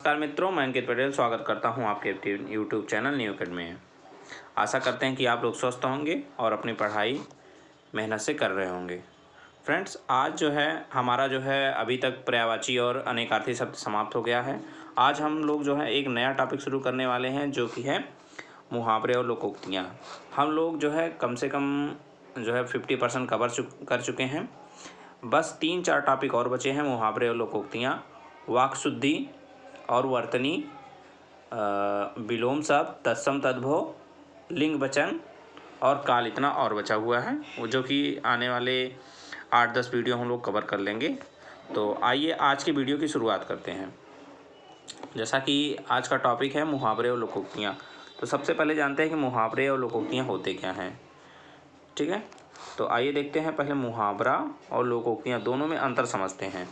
नमस्कार मित्रों, मैं अंकित पटेल स्वागत करता हूं आपके यूट्यूब चैनल न्यू अकेडमी में। आशा करते हैं कि आप लोग स्वस्थ होंगे और अपनी पढ़ाई मेहनत से कर रहे होंगे। फ्रेंड्स, आज जो है हमारा अभी तक पर्यायवाची और अनेकार्थी शब्द समाप्त हो गया है। आज हम लोग एक नया टॉपिक शुरू करने वाले हैं, जो कि है मुहावरे और लोकोक्तियाँ। हम लोग कम से कम 50% कर चुके हैं। बस 3-4 टॉपिक और बचे हैं, मुहावरे और लोकोक्तियाँ, वाक् शुद्धि और वर्तनी, विलोम शब्द, तत्सम तद्भव, लिंग वचन और काल, इतना और बचा हुआ है, वो जो कि आने वाले 8-10 वीडियो हम लोग कवर कर लेंगे। तो आइए आज की वीडियो की शुरुआत करते हैं। जैसा कि आज का टॉपिक है मुहावरे और लोकोक्तियाँ, तो सबसे पहले जानते हैं कि मुहावरे और लोकोक्तियाँ होते क्या हैं। ठीक है, तो आइए देखते हैं। पहले मुहावरा और लोकोक्तियाँ दोनों में अंतर समझते हैं।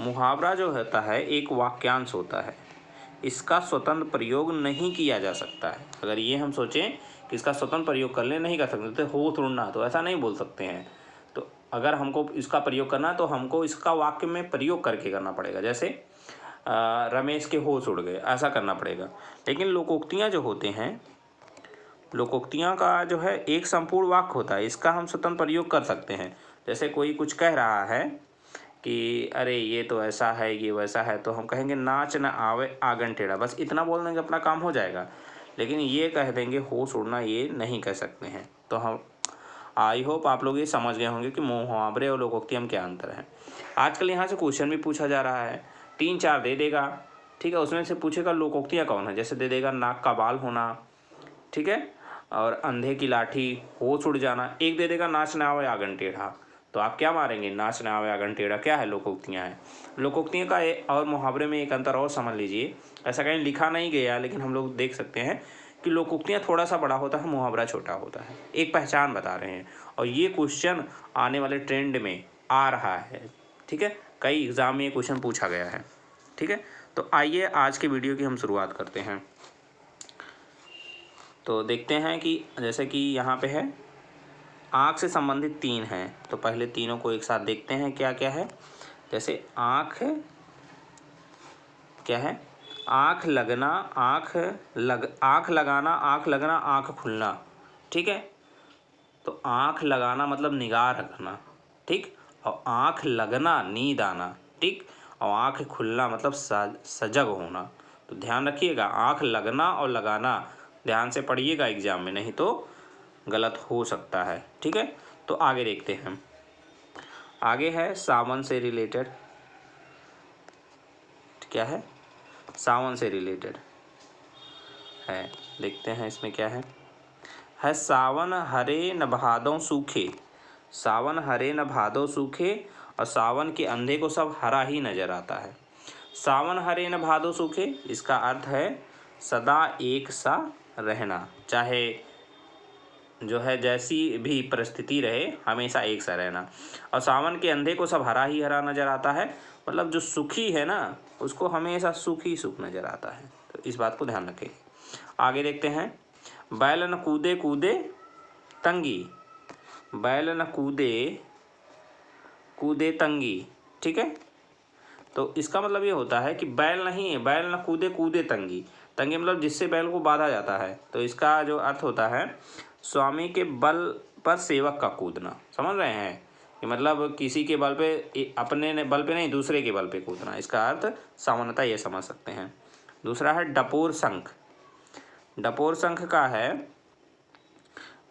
मुहावरा जो होता है एक वाक्यांश होता है, इसका स्वतंत्र प्रयोग नहीं किया जा सकता है। अगर ये हम सोचें कि इसका स्वतंत्र प्रयोग कर ले, नहीं कर सकते, तो हो थोड़ा, तो ऐसा नहीं बोल सकते हैं। तो अगर हमको इसका प्रयोग करना है तो हमको इसका वाक्य में प्रयोग करके करना पड़ेगा। जैसे रमेश के होश उड़ गए, ऐसा करना पड़ेगा। लेकिन लोकोक्तियाँ जो होते हैं, लोकोक्तियाँ का एक संपूर्ण वाक्य होता है, इसका हम स्वतंत्र प्रयोग कर सकते हैं। जैसे कोई कुछ कह रहा है कि अरे ये तो ऐसा है, ये वैसा है, तो हम कहेंगे नाच न आवे आंगन टेढ़ा, बस इतना बोल देंगे अपना काम हो जाएगा। लेकिन ये कह देंगे होश उड़ना, ये नहीं कह सकते हैं। तो हम आई होप आप लोग ये समझ गए होंगे कि मुहावरे और लोकोक्ति में क्या अंतर है। आजकल यहाँ से क्वेश्चन भी पूछा जा रहा है, 3-4 दे देगा, ठीक है, उसमें से पूछेगा लोकोक्तियाँ कौन है। जैसे दे देगा नाक का बाल होना, ठीक है, और अंधे की लाठी, होश उड़ जाना। एक दे देगा नाच न आवे आंगन टेढ़ा, तो आप क्या मारेंगे, नाच न आवे आंगन टेढ़ा क्या है, लोकोक्तियाँ हैं। लोकोक्तियों का और मुहावरे में एक अंतर और समझ लीजिए। ऐसा कहीं लिखा नहीं गया, लेकिन हम लोग देख सकते हैं कि लोकोक्तियाँ थोड़ा सा बड़ा होता है, मुहावरा छोटा होता है। एक पहचान बता रहे हैं, और ये क्वेश्चन आने वाले ट्रेंड में आ रहा है। ठीक है, कई एग्जाम में ये क्वेश्चन पूछा गया है। ठीक है, तो आइए आज की वीडियो की हम शुरुआत करते हैं। तो देखते हैं कि जैसे कि यहाँ पे है आँख से संबंधित 3 हैं, तो पहले तीनों को एक साथ देखते हैं क्या क्या है। जैसे आँख क्या है, आँख लगना, आँख लगाना, आँख लगना, आँख खुलना। ठीक है, तो आँख लगाना मतलब निगाह रखना, ठीक, और आँख लगना नींद आना, ठीक, और आँख खुलना मतलब सजग होना। तो ध्यान रखिएगा, आँख लगना और लगाना ध्यान से पढ़िएगा एग्जाम में, नहीं तो गलत हो सकता है। ठीक है, तो आगे देखते हैं। आगे है सावन से रिलेटेड। क्या है, सावन से रिलेटेड है, देखते हैं इसमें क्या है सावन हरे न भादों सूखे, सावन हरे न भादों सूखे, और सावन के अंधे को सब हरा ही नजर आता है। सावन हरे न भादों सूखे, इसका अर्थ है सदा एक सा रहना, चाहे जैसी भी परिस्थिति रहे हमेशा एक सा रहना। और सावन के अंधे को सब हरा ही हरा नजर आता है, मतलब जो सुखी है ना, उसको हमेशा सुख ही सुख नजर आता है। तो इस बात को ध्यान रखें। आगे देखते हैं, बैल न कूदे कूदे तंगी, बैल न कूदे कूदे तंगी। ठीक है, तो इसका मतलब ये होता है कि बैल नहीं है, बैल न कूदे कूदे तंगी, तंगी मतलब जिससे बैल को बांधा जाता है। तो इसका जो अर्थ होता है स्वामी के बल पर सेवक का कूदना। समझ रहे हैं कि मतलब किसी के बल पे, अपने बल पे नहीं, दूसरे के बल पे कूदना। इसका अर्थ सामान्यतः ये समझ सकते हैं। दूसरा है डपोर शंख। डपोर शंख का है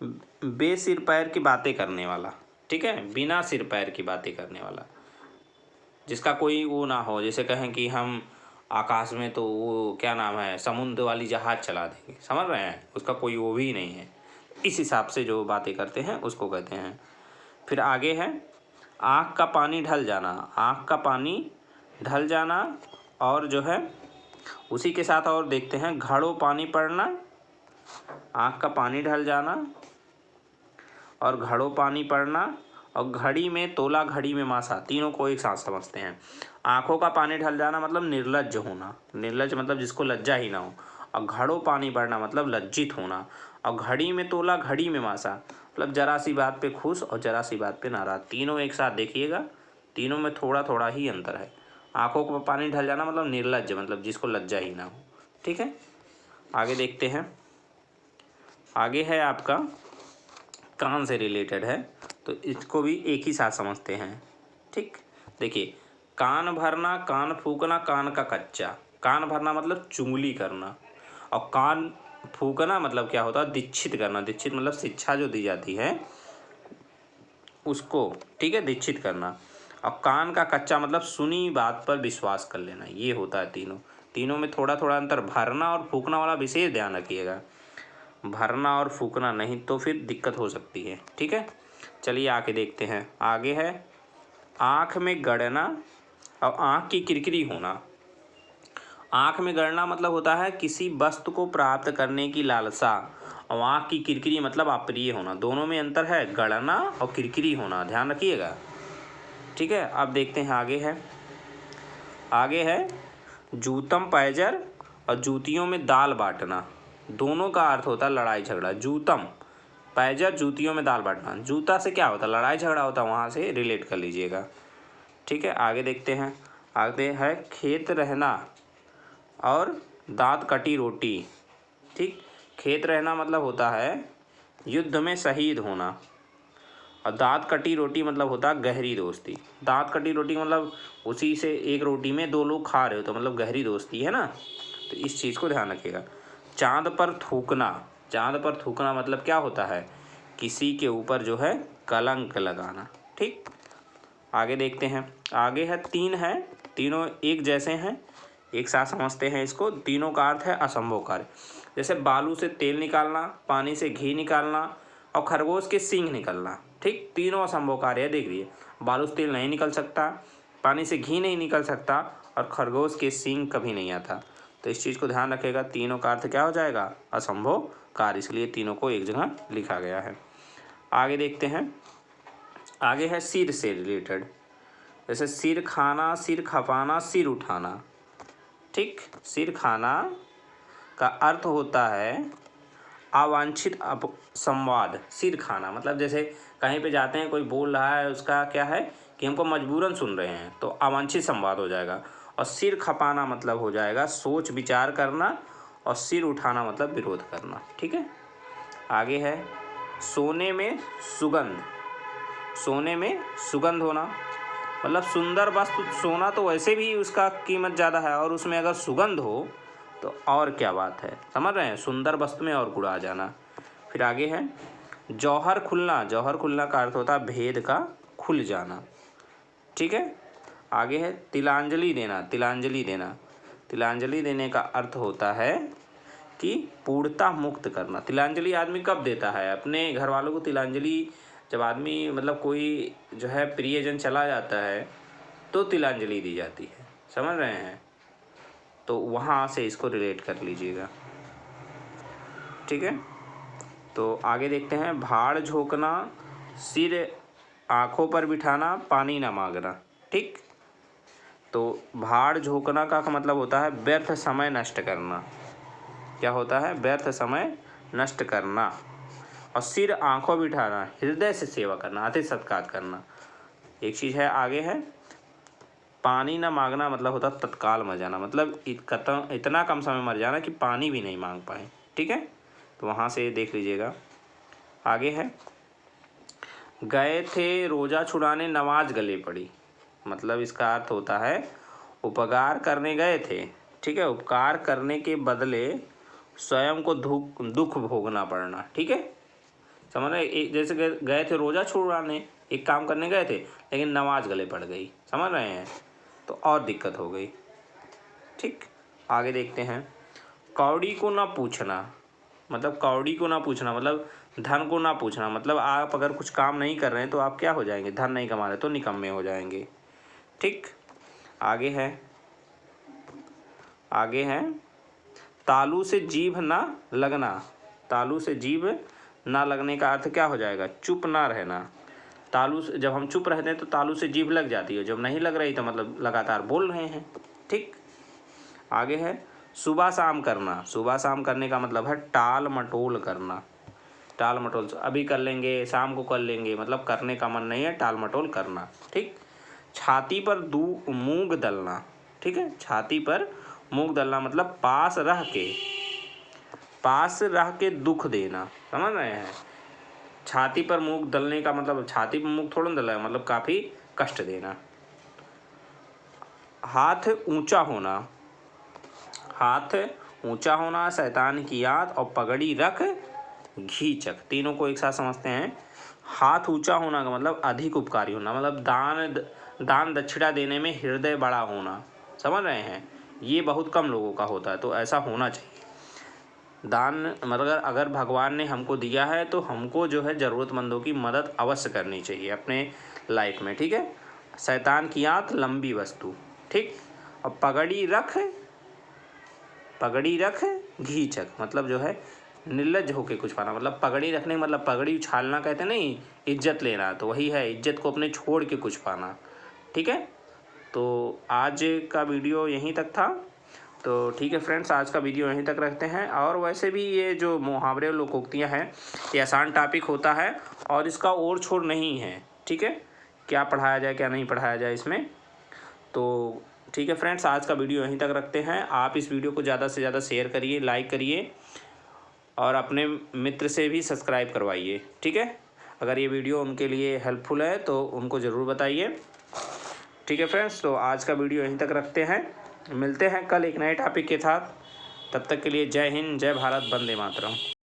बेसिर पैर की बातें करने वाला। ठीक है, बिना सिर पैर की बातें करने वाला, जिसका कोई वो ना हो। जैसे कहें कि हम आकाश में, तो वो क्या नाम है, समुद्र वाली जहाज चला देंगे, समझ रहे हैं, उसका कोई वो भी नहीं है। इस हिसाब से जो बातें करते हैं उसको कहते हैं। फिर आगे है आँख का पानी ढल जाना, आँख का पानी ढल जाना, और उसी के साथ और देखते हैं घड़ों पानी पड़ना, आँख का पानी ढल जाना और घड़ों पानी पड़ना, और घड़ी में तोला घड़ी में मासा, तीनों को एक साथ समझते हैं। आँखों का पानी ढल जाना मतलब निर्लज्ज होना, निर्लज्ज मतलब जिसको लज्जा ही ना हो, और घड़ों पानी पड़ना मतलब लज्जित होना, और घड़ी में तोला घड़ी में मासा मतलब जरा सी बात पे खुश और जरा सी बात पे नाराज। तीनों एक साथ देखिएगा, तीनों में थोड़ा थोड़ा ही अंतर है। आँखों को पानी ढल जाना मतलब निर्लज्ज, मतलब जिसको लज्जा ही ना हो। ठीक है, आगे देखते हैं। आगे है आपका कान से रिलेटेड है, तो इसको भी एक ही साथ समझते हैं। ठीक, देखिए, कान भरना, कान फूकना, कान का कच्चा। कान भरना मतलब चुगली करना, और कान फूकना मतलब क्या होता है, दीक्षित करना। दीक्षित मतलब शिक्षा जो दी जाती है उसको, ठीक है, दीक्षित करना। और कान का कच्चा मतलब सुनी बात पर विश्वास कर लेना। ये होता है तीनों। तीनों में थोड़ा थोड़ा अंतर। भरना और फूकना वाला विशेष ध्यान रखिएगा, भरना और फूकना नहीं तो फिर दिक्कत हो सकती है। ठीक है, चलिए आगे देखते हैं। आगे है आँख में गड़ना और आँख की किरकिरी होना। आँख में गड़ना मतलब होता है किसी वस्तु को प्राप्त करने की लालसा, और आँख की किरकिरी मतलब अप्रिय होना। दोनों में अंतर है, गड़ना और किरकिरी होना, ध्यान रखिएगा। ठीक है, अब देखते हैं आगे है जूतम पैजर और जूतियों में दाल बांटना। दोनों का अर्थ होता है लड़ाई झगड़ा। जूतम पैजर, जूतियों में दाल बांटना। जूता से क्या होता है, लड़ाई झगड़ा होता है, वहाँ से रिलेट कर लीजिएगा। ठीक है, आगे देखते हैं। आगे है खेत रहना और दांत कटी रोटी। ठीक, खेत रहना मतलब होता है युद्ध में शहीद होना, और दांत कटी रोटी मतलब होता है गहरी दोस्ती। दांत कटी रोटी मतलब उसी से एक रोटी में दो लोग खा रहे हो, तो मतलब गहरी दोस्ती है ना, तो इस चीज़ को ध्यान रखिएगा। चांद पर थूकना। चांद पर थूकना मतलब क्या होता है, किसी के ऊपर जो है कलंक लगाना। ठीक, आगे देखते हैं। आगे है तीनों एक जैसे हैं, एक साथ समझते हैं इसको। तीनों का अर्थ है असंभव कार्य। जैसे बालू से तेल निकालना, पानी से घी निकालना और खरगोश के सींग निकलना। ठीक, तीनों असंभव कार्य है। देख लीजिए, बालू से तेल नहीं निकल सकता, पानी से घी नहीं निकल सकता, और खरगोश के सींग कभी नहीं आता। तो इस चीज़ को ध्यान रखिएगा, तीनों का अर्थ क्या हो जाएगा, असंभव कार्य, इसलिए तीनों को एक जगह लिखा गया है। आगे देखते हैं। आगे है सिर से रिलेटेड, जैसे सिर खाना, सिर खपाना, सिर उठाना। ठीक, सिर खाना का अर्थ होता है अवांछित संवाद। सिर खाना मतलब जैसे कहीं पे जाते हैं, कोई बोल रहा है, उसका क्या है कि हमको मजबूरन सुन रहे हैं, तो अवांछित संवाद हो जाएगा। और सिर खपाना मतलब हो जाएगा सोच विचार करना, और सिर उठाना मतलब विरोध करना। ठीक है, आगे है सोने में सुगंध। सोने में सुगंध होना मतलब सुंदर वस्तु, सोना तो वैसे भी उसका कीमत ज़्यादा है, और उसमें अगर सुगंध हो तो और क्या बात है, समझ रहे हैं, सुंदर वस्तु में और गुण आ जाना। फिर आगे है जौहर खुलना। जौहर खुलना का अर्थ होता है भेद का खुल जाना। ठीक है, आगे है तिलांजलि देना। तिलांजलि देना, तिलांजलि देने का अर्थ होता है कि पूर्णता मुक्त करना। तिलांजलि आदमी कब देता है, अपने घर वालों को तिलांजलि, जब आदमी मतलब कोई जो है प्रियजन चला जाता है तो तिलांजलि दी जाती है, समझ रहे हैं, तो वहाँ से इसको रिलेट कर लीजिएगा। ठीक है, तो आगे देखते हैं। भाड़ झोंकना, सिर आँखों पर बिठाना, पानी न मांगना। ठीक, तो भाड़ झोंकना का मतलब होता है व्यर्थ समय नष्ट करना। क्या होता है, व्यर्थ समय नष्ट करना। और सिर आँखों बिठाना, हृदय से सेवा करना, आतिथ्य सत्कार करना। एक चीज़ है, आगे है पानी न मांगना मतलब होता तत्काल मर जाना, मतलब इतना कम समय मर जाना कि पानी भी नहीं मांग पाए। ठीक है, तो वहाँ से देख लीजिएगा। आगे है गए थे रोज़ा छुड़ाने, नमाज गले पड़ी। मतलब इसका अर्थ होता है उपकार करने गए थे, ठीक है, उपकार करने के बदले स्वयं को दुख भोगना पड़ना। ठीक है, समझ रहे, एक जैसे गए थे रोज़ा छुड़ाने, एक काम करने गए थे, लेकिन नमाज गले पड़ गई, समझ रहे हैं, तो और दिक्कत हो गई। ठीक, आगे देखते हैं। कौड़ी को ना पूछना, मतलब कौड़ी को ना पूछना मतलब धन को ना पूछना, मतलब आप अगर कुछ काम नहीं कर रहे हैं तो आप क्या हो जाएंगे, धन नहीं कमा रहे तो निकम्मे हो जाएंगे। ठीक, आगे है तालू से जीभ ना लगना। तालू से जीभ ना लगने का अर्थ क्या हो जाएगा, चुप ना रहना। तालू से जब हम चुप रहते हैं तो तालू से जीभ लग जाती है, जब नहीं लग रही तो मतलब लगातार बोल रहे हैं। ठीक, आगे है सुबह शाम करना। सुबह शाम करने का मतलब है टाल मटोल करना। टाल मटोल, अभी कर लेंगे, शाम को कर लेंगे, मतलब करने का मन नहीं है, टाल मटोल करना। ठीक, छाती पर मूंग दलना, ठीक है। छाती पर मूंग दलना मतलब पास रह के दुख देना, समझ रहे हैं। छाती पर मूंग दलने का मतलब छाती पर मूंग थोड़ा दलना है, मतलब काफ़ी कष्ट देना। हाथ ऊंचा होना, शैतान की याद और पगड़ी रख घीचक, तीनों को एक साथ समझते हैं। हाथ ऊंचा होना का मतलब अधिक उपकारी होना, मतलब दान दक्षिणा देने में हृदय बड़ा होना, समझ रहे हैं। ये बहुत कम लोगों का होता है, तो ऐसा होना चाहिए। दान मतलब अगर भगवान ने हमको दिया है तो हमको जो है ज़रूरतमंदों की मदद अवश्य करनी चाहिए अपने लाइफ में, ठीक है। शैतान की आंख लंबी वस्तु, ठीक। और पगड़ी रख घीचक मतलब जो है निर्लज्ज होके कुछ पाना, मतलब पगड़ी रखने मतलब पगड़ी उछालना कहते नहीं, इज्जत लेना, तो वही है, इज्जत को अपने छोड़ के कुछ पाना, ठीक है। तो आज का वीडियो यहीं तक था। तो ठीक है फ्रेंड्स, आज का वीडियो यहीं तक रखते हैं। और वैसे भी ये जो मुहावरे और लोकोक्तियाँ हैं ये आसान टॉपिक होता है और इसका ओर छोर नहीं है, ठीक है। क्या पढ़ाया जाए क्या नहीं पढ़ाया जाए इसमें, तो ठीक है फ्रेंड्स, आज का वीडियो यहीं तक रखते हैं। आप इस वीडियो को ज़्यादा से ज़्यादा शेयर करिए, लाइक करिए और अपने मित्र से भी सब्सक्राइब करवाइए, ठीक है। अगर ये वीडियो उनके लिए हेल्पफुल है तो उनको ज़रूर बताइए, ठीक है फ्रेंड्स। तो आज का वीडियो यहीं तक रखते हैं, मिलते हैं कल एक नए टॉपिक के साथ। तब तक के लिए जय हिंद, जय भारत, वंदे मातरम।